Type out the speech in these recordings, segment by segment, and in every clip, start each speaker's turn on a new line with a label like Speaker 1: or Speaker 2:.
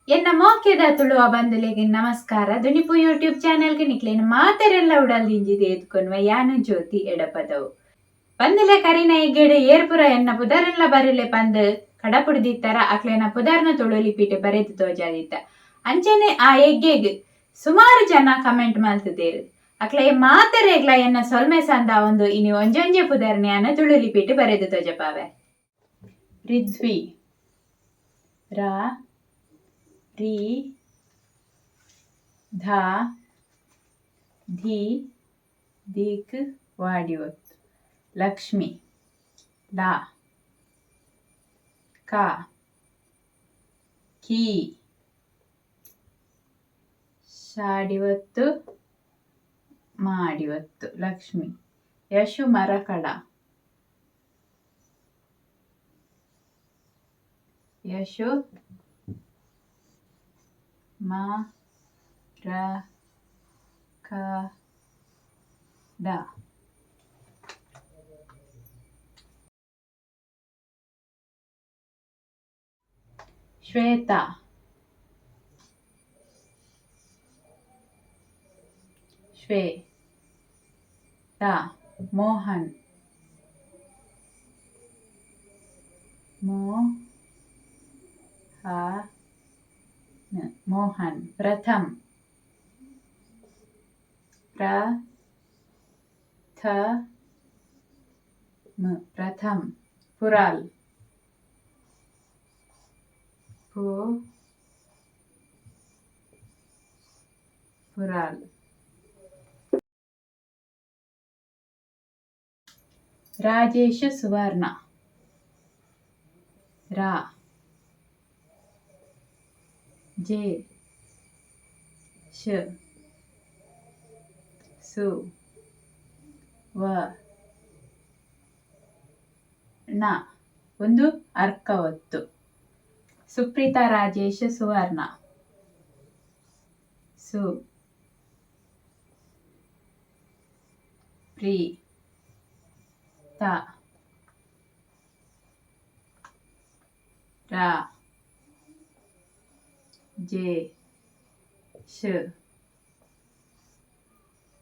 Speaker 1: ಎನ್ನ ಮೋಕೆದ ತುಳುವ ಬಂದುಲೆಗೆ ನಮಸ್ಕಾರ. ದುನಿಪು ಯೂಟ್ಯೂಬ್ ಚಾನೆಲ್ಗೆ ನಿಕ್ಲೇನ ಮಾತೆರೆಲ್ಲ ಉಡಲ್ದಿಂಜಿದೆ ಎತ್ಕೊನ್ವ ಯಾನು ಜ್ಯೋತಿ ಎಡಪದವು ಬಂದುಲೆ ಕರಿನ ಎಗ್ಗೆಡೆ ಏರ್ಪುರ ಎನ್ನ ಪುದರೆಲ್ಲ ಬರಿಲೆ ಪಂದ್ ಕಡಪುಡ್ದಿತ್ತರ ಅಕ್ಲೇನ ಪುದರ್ನ ತುಳುಲಿಪಿಟ್ಟು ಬರೆದು ತೋಜಾದಿತ್ತ ಅಂಚನೆ ಆ ಎಗ್ಗೆಗ್ ಸುಮಾರು ಜನ ಕಮೆಂಟ್ ಮಲ್ತದೇರು ಅಕ್ಲೆ ಮಾತೆರೆಗ್ಲ ಎನ್ನ ಸೊಲ್ಮೆ ಸಂದ ಒಂದು ಇನಿ ಒಂಜೊಂಜೆ ಪುದರ್ನೆಯನ್ನ ತುಳುಲಿಪಿಟ್ಟು ಬರೆದು ತೋಜಪಾವೆ. ರಿದ್ವಿ ರಾ ರಿ ಧ ಧಿ ದಿಕ್ ವಾಡಿವತ್ತು. ಲಕ್ಷ್ಮಿ ಲಾ ಕ ಕಿ ಶಾಡಿವತ್ತು ಮಾಡಿವತ್ತು. ಲಕ್ಷ್ಮಿ ಯಶು ಮರಕಡ ಯಶು ಮ ರ ಕ ಡ ಶ್ವೇತಾ ಶ್ವೇ ತ ಮೋಹನ್ ಮೋ ಹ ಮೋಹನ್ ಪ್ರಥಮ್ ಪ್ರ ಥ ಮ ಪ್ರಥಮ್ ಪುರಾಲ್ ಪು ಪುರಾಲ್ ರಾಜೇಶ ಸುವರ್ಣ ರಾ ಜೆ ಶ ಸು ವ ನ ಒಂದು ಅರ್ಕವತ್ತು. ಸುಪ್ರೀತಾ ರಾಜೇಶ ಸುವರ್ಣ ಸು ಪ್ರೀ ತ ರಾ ಜೆ ಶ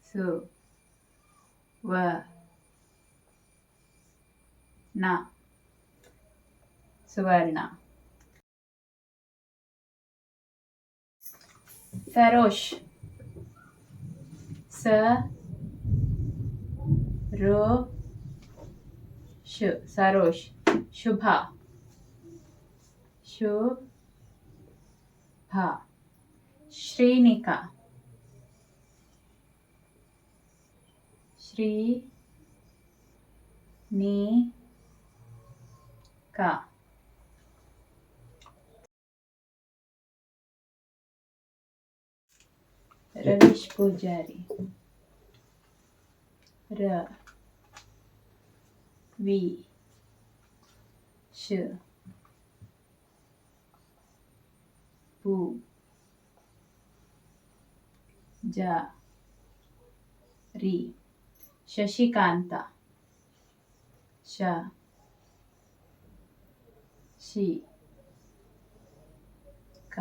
Speaker 1: ಸು ವ ನ ಸುವರ್ಣ. ಸರೋಶ್ ಸ ರೋ ಶು ಸರೋಶ್ ಶುಭ ಶು ಭ ಶ್ರೀನಿಕಾ ಶ್ರೀ ನಿ ಕ ರವೀಶ್ ಪೂಜಾರಿ ರ ವಿ ಶ ಪು ಜ ರಿ ಶಶಿಕಾಂತ ಶ ಶಿ ಕ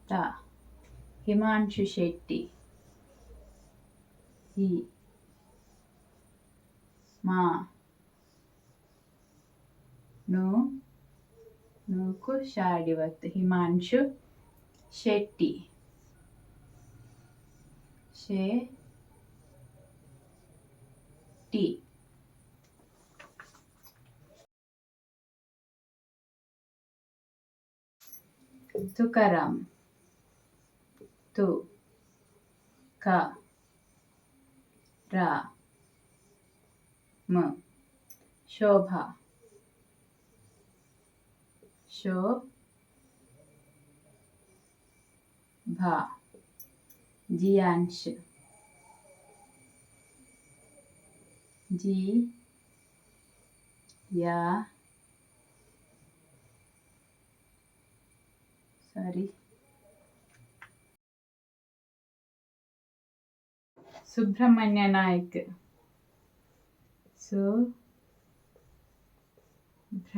Speaker 1: ತ ಹಿಮಾಂಶು ಶೆಟ್ಟಿ ಹಿ ಮಾ ನು ನೂಕು ಶಾಡಿವತ್ತು. ಹಿಮಾಂಶು ಶೆಟ್ಟಿ ಶೆ ಟಿ ತುಕಾರಾಮ್ ತು ಕ ರ ಮ ಶೋಭಾ ಶೋ ಭ ಜಿಯಾಂಶ್ ಜಿ ಯಾ ಸಾರಿ ಸುಬ್ರಹ್ಮಣ್ಯ ನಾಯ್ಕ್ ಸು ಭ್ರ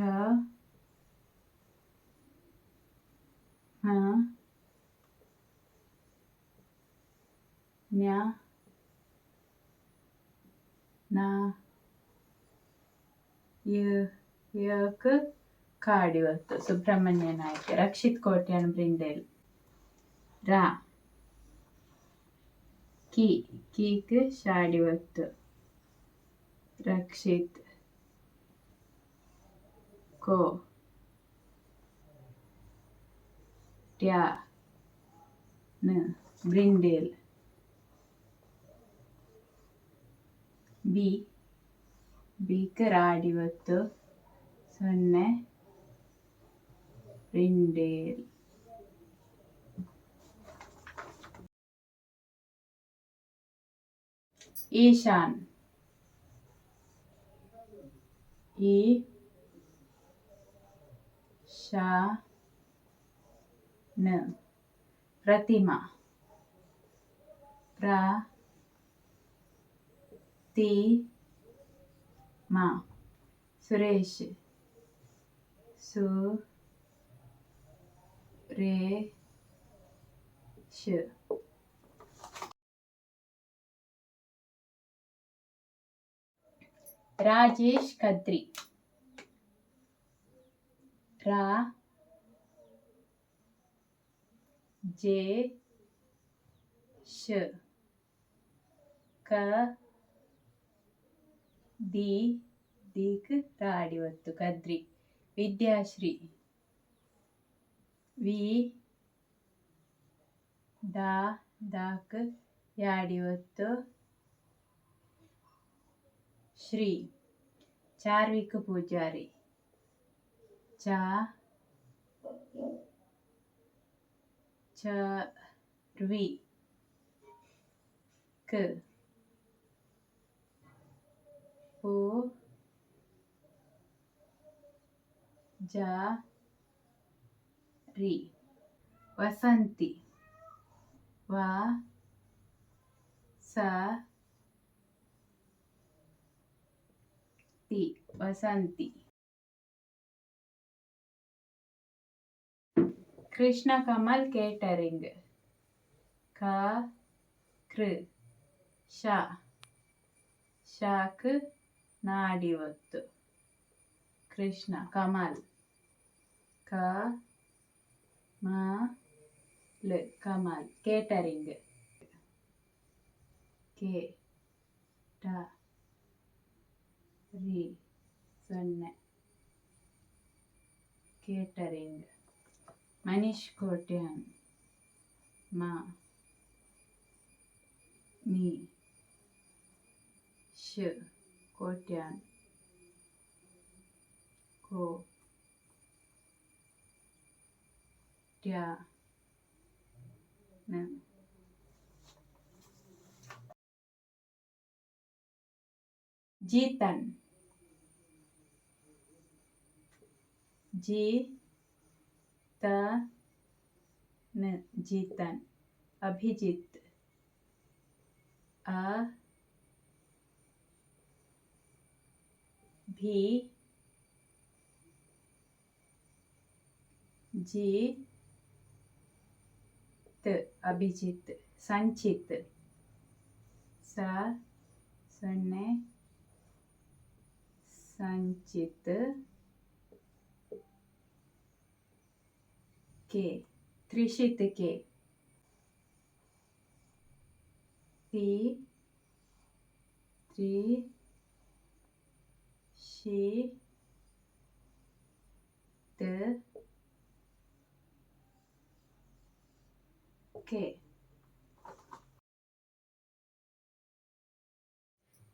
Speaker 1: ನ್ಯ ನ ಯಕ್ ಕಾಡಿವತ್ತು ಸುಬ್ರಹ್ಮಣ್ಯ ನಾಯ್ಕ ರಕ್ಷಿತ್ ಕೋಟ್ಯಾನ್ ಬ್ರಿಂಡೇಲ್ ರಾ ಕೀಕ್ ಶಾಡಿವತ್ತು ರಕ್ಷಿತ್ ಕೋ ಟ್ಯಾ ನ ಬ್ರಿಂಡೇಲ್ ಬೀಕ್ ರಾಡಿವತ್ತು ಸೊನ್ನೆ ಬ್ರಿಂಡೇಲ್ ಈಶಾನ್ ನ ಪ್ರತಿಮಾ ಮಾ ಸುರೇಶ್ ರಾಜೇಶ್ ಕದ್ರಿ ದೀಕ್ ರಾಡಿವತ್ತು ಕದ್ರಿ ವಿದ್ಯಾಶ್ರೀ ದಾಕ್ ಯಾಡಿವತ್ತು ಶ್ರೀ ಚಾರ್ವಿಕ್ ಪೂಜಾರಿ ಚಾರ್ವಿ ಪೂಜಾರಿ ವಸಂತಿ ವಸಂತಿ ಕೃಷ್ಣ ಕಮಲ್ ಕೇಟರಿಂಗ್ ಶಾಕ್ ನಾಡಿವತ್ತು ಕೃಷ್ಣ ಕಮಲ್ ಕಮಲ್ ಕೇಟರಿಂಗ್ ಸೊನ್ನೆ ಕೇಟರಿಂಗ್ ಮನೀಶ್ ಕೋಟ್ಯಾನ್ ಕೋಟ್ಯಾನ್ ಜೀತನ್ ಜೀತನ್ ಅಭಿಜಿತ್ ಅಭಿಜಿತ್ ಸಂಚಿತ್ ಸೊನ್ನೆ ಸಂಚಿತ್ ತ್ರಿಷಿತ್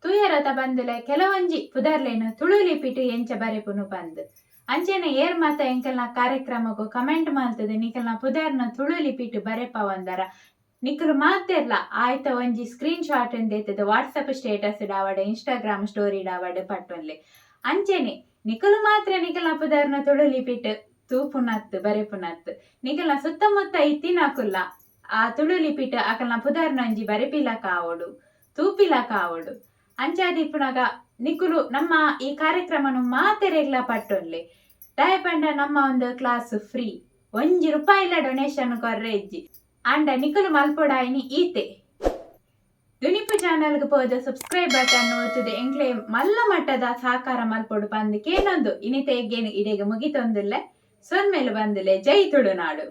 Speaker 1: ತುಯರತ ಬಂದುಲೆ ಕೆಲವಂಜಿ ಪುದರ್ಲೇನು ತುಳು ಲಿಪಿಟು ಎಂಚ ಬರೆಪುನು ಪಂದ್ ಅಂಚೆನೆ ಏರ್ ಮಾತ ಎಂಕಲ್ನ ಕಾರ್ಯಕ್ರಮಕ್ಕೂ ಕಮೆಂಟ್ ಮಾಡ್ತದೆ ನಿಕಲ್ನ ಪುದರ್ನ ತುಳು ಲಿಪಿಟು ಬರೆಪವಂದರ ನಿಕಲು ಮಾತೆರ್ಲ ಆಯ್ತ ಒಂಜಿ ಸ್ಕ್ರೀನ್ ಶಾಟ್ ಎಂದೆತ್ತದ ವಾಟ್ಸಪ್ ಸ್ಟೇಟಸ್ ಡಾವಡೆ ಇನ್ಸ್ಟಾಗ್ರಾಮ್ ಸ್ಟೋರಿ ಡಾವಡೆ ಪಟ್ಟೊನ್ಲೆ ಅಂಚೆನೆ ನಿಕಲು ಮಾತ್ರ ನಿಕಲ್ನ ಪುದರ್ನ ತುಳು ಲಿಪಿಟ್ ತೂಪುನತ್ ಬರೆಪುನತ್ ನಿಕಲ್ನ ಸುತ್ತಮುತ್ತ ಇತ್ತಿನಾಕುಲ್ಲ ಆ ತುಳು ಲಿಪಿಟ್ ಅಕಲ್ನ ಪುದರ್ನ ಒಂಜಿ ಬರೆಪಿಲ ಕಾವೊಡು ತೂಪಿಲ ಕಾವೊಡು ಅಂಚಾದಿಪ್ಪುನಗ ನಿಕುಲು ನಮ್ಮ ಈ ಕಾರ್ಯಕ್ರಮನು ಮಾತೆರೆಗ್ಲ ಪಟ್ಟೊನ್ಲೆ ದಯಪಂಡ ನಮ್ಮ ಒಂದು ಕ್ಲಾಸ್ ಫ್ರೀ ₹1 ಡೊನೇಷನ್ ಕೊರ್ರೆ ಇಜ್ಜಿ ಅಂಡ ನಿಕುಲು ಮಲ್ಪೊಡಾಯಿನಿ ಈತೆ. ದುನಿಪು ಚಾನಲ್ಗೆ ಪೋದ ಸಬ್ಸ್ಕ್ರೈಬ್ ಬಟನ್ ಒತ್ತುದೆ ಎಂಕ್ಲೆ ಮಲ್ಲ ಮಟ್ಟದ ಸಹಕಾರ ಮಲ್ಪೊಡು ಪಂದ್ ಕೇನೊಂದು ಇನಿತ ಎಗ್ಗೇನು ಇಡೆಗೆ ಮುಗಿತೊಂದುಲ್ಲೆ ಸೊನ್ಮೇಲು ಬಂದುಲೆ ಜೈ ತುಳುನಾಡು.